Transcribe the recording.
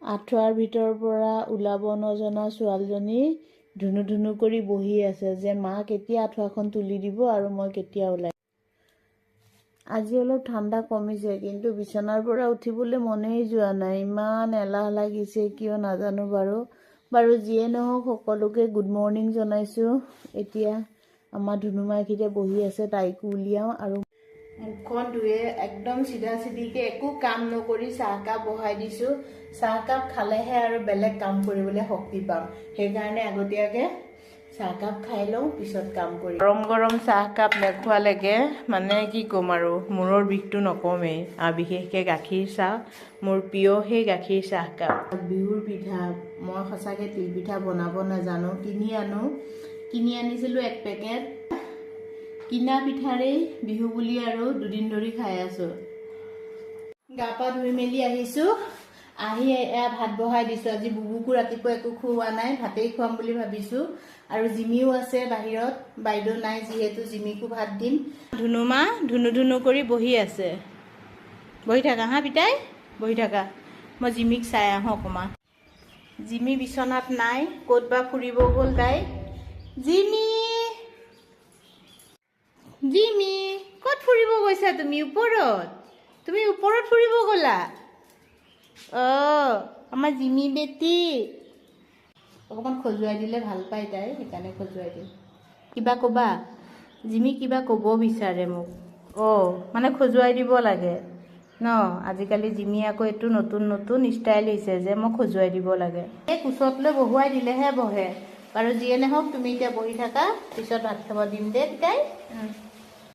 আঁঠুৱাৰ ভিতৰৰ পৰা ওলাব নজনা ছোৱালীজনী ধুনু ধুনু কৰি বহি আছে যে মা কেতিয়া আঁঠুৱাখন তুলি দিব আৰু মই কেতিয়া ওলাই। আজি অলপ ঠাণ্ডা কমিছে, কিন্তু বিচনাৰ পৰা উঠিবলৈ মনেই যোৱা নাই। ইমান এলাহ লাগিছে কিয় নাজানো বাৰু যিয়ে নহওক সকলোকে গুড মৰ্ণিং জনাইছোঁ। এতিয়া আমাৰ ধুনুমাইখিতে বহি আছে, তাইকো উলিয়াওঁ আৰু মুখখন ধুয়ে একদম চিধা চিধিকে একো কাম নকৰি চাহকাপ বহাই দিছোঁ। চাহকাপ খালেহে আৰু বেলেগ কাম কৰিবলৈ শক্তি পাম, সেইকাৰণে আগতীয়াকৈ চাহকাপ খাই লওঁ, পিছত কাম কৰিম। গৰম গৰম চাহকাপ নেখোৱালৈকে মানে কি ক'ম আৰু, মূৰৰ বিষটো নকমেই। আৰু বিশেষকৈ গাখীৰ চাহ মোৰ প্ৰিয়, সেই গাখীৰ চাহকাপ। বিহুৰ পিঠা, মই সঁচাকৈ তিলপিঠা বনাব নাজানো, কিনি আনিছিলোঁ 1 পেকেট। কিনা পিঠাৰেই বিহু বুলি আৰু 2 দিন ধৰি খাই আছোঁ। গা পা ধুই মেলি আহিছোঁ, আহি এয়া ভাত বহাই দিছোঁ। আজি বুবুকো ৰাতিপুৱা একো খুওৱা নাই, ভাতেই খুৱাম বুলি ভাবিছোঁ। আৰু জিমিও আছে বাহিৰত, বাইদেউ নাই যিহেতু জিমিকো ভাত দিম। ধুনুমা ধুনু ধুনু কৰি বহি আছে। বহি থাকা হা পিতাই, বহি থাকা। মই জিমিক চাই আহোঁ অকণমান। জিমি বিচনাত নাই, ক'ত বা ফুৰিব গ'ল তাই। জিমি জিমি ক'ত ফুৰিব গৈছা তুমি? তুমি ওপৰত ফুৰিব গ'লা? আমাৰ জিমি বেটি অকণমান খজুৱাই দিলে ভাল পায় তাই, সেইকাৰণে খজুৱাই দিম। কিবা ক'বা? জিমি কিবা ক'ব বিচাৰে মোক। মানে খজুৱাই দিব লাগে ন? আজিকালি জিমি আকৌ এইটো নতুন নতুন ষ্টাইল হৈছে যে মই খজুৱাই দিব লাগে। এই কোচত লৈ বহুৱাই দিলেহে বহে। বাৰু যিয়ে নহওক, তুমি এতিয়া বহি থাকা, পিছত ভাত খাব দিম দে পিতাই।